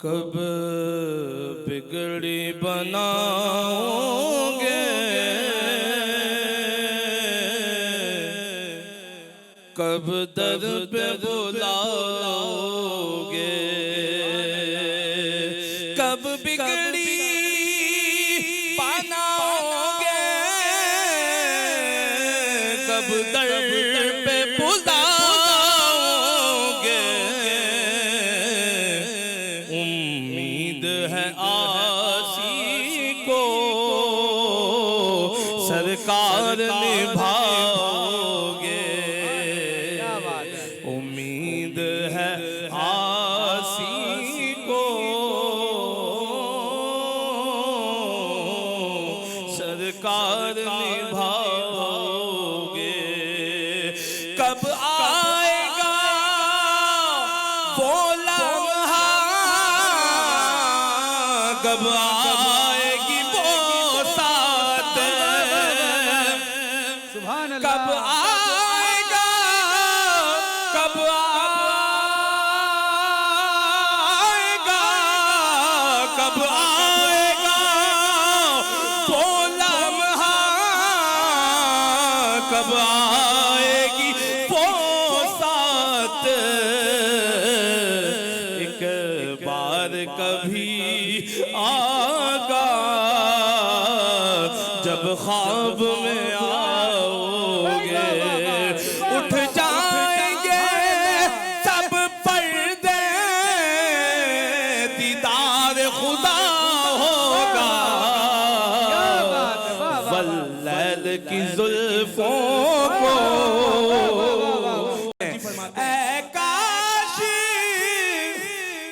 کب بگڑی بناؤ گے کب در پہ بلاؤ گے کب بگڑی بناؤ گے کب در پہ بلاؤ گے امید ہے آسی کو سرکار نبھاؤ گے امید ہے آسی کو سرکار نبھاؤ گے کب آئے گا وہ لمحہ کب آئے گی وہ ساتھ سبحان اللہ کب آئے گا کب آئے گا کب آئے گا وہ لمحہ کب آئے گی وہ ساتھ ایک بار کبھی آگا جب خواب میں آؤ گے اٹھ جائیں گے سب پردے دیدار خدا ہوگا واللیل کی زلفوں کو اے کاش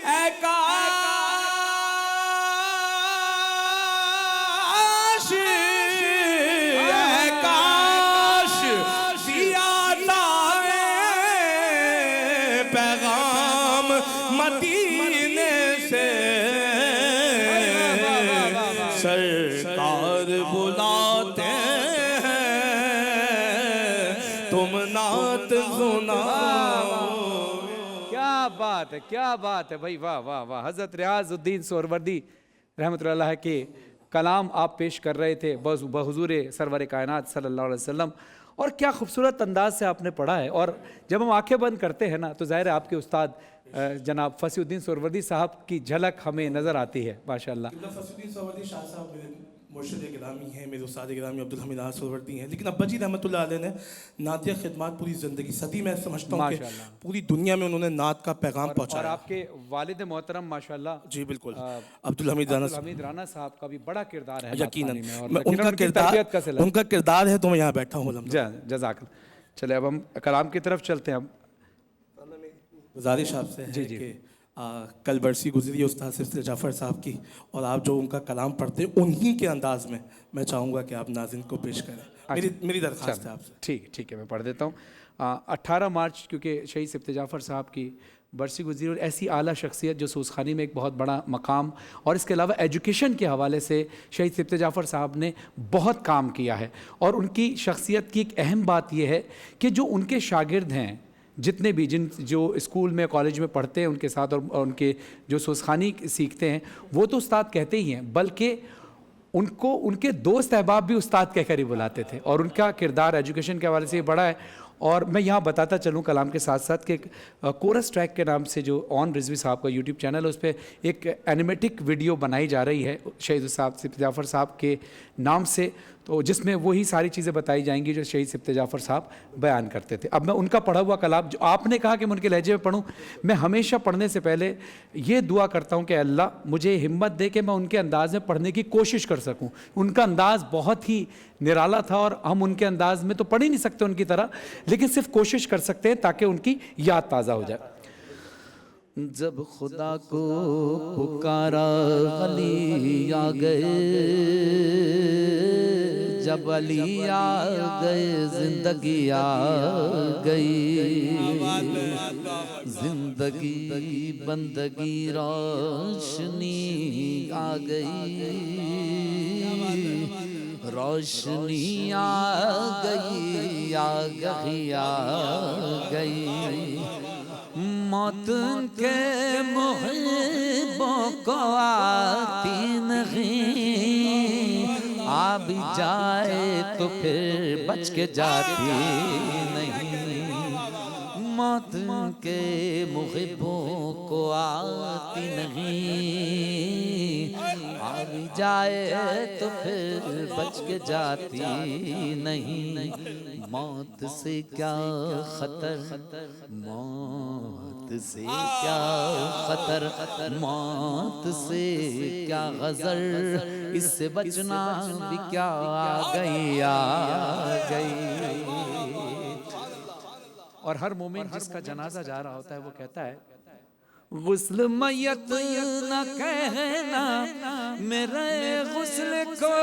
اے کاش اے کاش دیا تارے پیغام مدینے سے سرکار بلاتے ہیں تم نعت سناؤ کیا بات ہے بھائی واہ واہ واہ حضرت ریاض الدین سہروردی رحمۃ اللہ علیہ کے کلام آپ پیش کر رہے تھے بحضور سرور کائنات صلی اللہ علیہ وسلم اور کیا خوبصورت انداز سے آپ نے پڑھا ہے اور جب ہم آنکھیں بند کرتے ہیں نا تو ظاہر ہے آپ کے استاد جناب فصیح الدین سہروردی صاحب کی جھلک ہمیں نظر آتی ہے ماشاءاللہ فصیح الدین سہروردی شاہ صاحب میرے مرشد گرامی ہیں میرے استاد گرامی عبدالحمید سہروردی ہیں لیکن ابا جی رحمۃ اللہ علیہ نے نعتیہ خدمات پوری زندگی صدی میں سمجھتا ہوں کہ پوری دنیا میں انہوں نے نعت کا پیغام اور پہنچایا آپ کے والد محترم ماشاءاللہ جی بالکل عبدالحمید رانا صاحب کا بھی بڑا کردار ہے یقیناً میں ان کا کردار ہے تو میں یہاں بیٹھا ہوں جزاک اللہ چلے اب ہم کلام کی طرف چلتے ہیں اب گزارش آپ سے ہے کہ کل برسی گزری استاد سلسلہ جعفر صاحب کی اور آپ جو ان کا کلام پڑھتے ہیں انہی کے انداز میں چاہوں گا کہ آپ ناظرین کو پیش کریں میری درخواست ہے آپ سے ٹھیک ہے میں پڑھ دیتا ہوں 18 مارچ کیونکہ شہید سبت جعفر صاحب کی برسی گزری اور ایسی اعلیٰ شخصیت جو سوزخانی میں ایک بہت بڑا مقام اور اس کے علاوہ ایجوکیشن کے حوالے سے شہید سبت جعفر صاحب نے بہت کام کیا ہے اور ان کی شخصیت کی ایک اہم بات یہ ہے کہ جو ان کے شاگرد ہیں جتنے بھی جو اسکول میں کالج میں پڑھتے ہیں ان کے ساتھ اور ان کے جو سوزخانی سیکھتے ہیں وہ تو استاد کہتے ہی ہیں بلکہ ان کے دوست احباب بھی استاد کہہ کر ہی بلاتے تھے اور ان کا کردار ایجوکیشن کے حوالے سے بڑا ہے اور میں یہاں بتاتا چلوں کلام کے ساتھ ساتھ کہ کورس ٹریک کے نام سے جو آن رضوی صاحب کا یوٹیوب چینل ہے اس پہ ایک اینیمیٹک ویڈیو بنائی جا رہی ہے شہید صاحب سبت جعفر صاحب کے نام سے تو جس میں وہی ساری چیزیں بتائی جائیں گی جو شہید سبت جعفر صاحب بیان کرتے تھے اب میں ان کا پڑھا ہوا کلام جو آپ نے کہا کہ میں ان کے لہجے میں پڑھوں میں ہمیشہ پڑھنے سے پہلے یہ دعا کرتا ہوں کہ اللہ مجھے ہمت دے کہ میں ان کے انداز میں پڑھنے کی کوشش کر سکوں ان کا انداز بہت ہی نرالا تھا اور ہم ان کے انداز میں تو پڑھ ہی نہیں سکتے ان کی طرح لیکن صرف کوشش کر سکتے ہیں تاکہ ان کی یاد تازہ ہو جائے جب خدا کو پکارا علی آ گئے جب علی آ گئے زندگی آ گئی زندگی بندگی روشنی آ گئی روشنی آ گئی آگہی آ گئی موت کے محبوں کو آتی نہیں، آ بھی جائے تو پھر بچ کے جاتی نہیں، موت کے محبوں کو آتی نہیں، آ بھی جائے تو پھر بچ کے جاتی نہیں، موت سے کیا خطر، موت سے کیا خطر، موت سے کیا غضر، اس سے بچنا بھی کیا، آ گئی آ گئی۔ اور ہر مومن جس کا جنازہ جا رہا ہوتا ہے وہ کہتا ہے غسل میت نہ کہنا میرے غسل کو،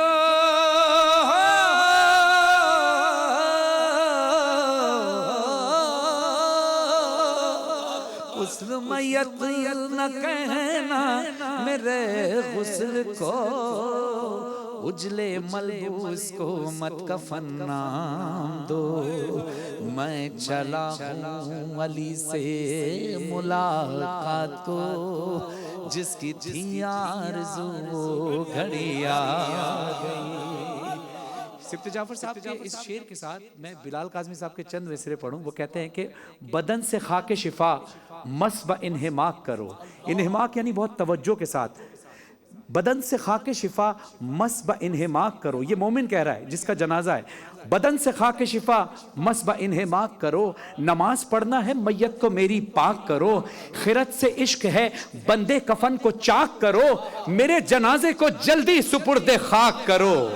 غسل میت نہ کہنا میرے غسل کو، اجلے ملبوس کو مت کفن نام دو، میں چلا ہوں علی سے ملاقات کو، جس کی تھی آرزو وہ گھڑی آ گئی۔ سبت جعفر صاحب کے اس شعر کے ساتھ میں بلال کاظمی صاحب کے چند مصرے پڑھوں۔ وہ کہتے ہیں کہ بدن سے خاک شفا مس و انہماک کرو، انہماک یعنی بہت توجہ کے ساتھ، بدن سے خاک شفا مس و انہماک کرو، یہ مومن کہہ رہا ہے جس کا جنازہ ہے، بدن سے خاک شفا مس و انہماک کرو، نماز پڑھنا ہے میت کو میری پاک کرو، خیرت سے عشق ہے بندے کفن کو چاک کرو، میرے جنازے کو جلدی سپرد خاک کرو۔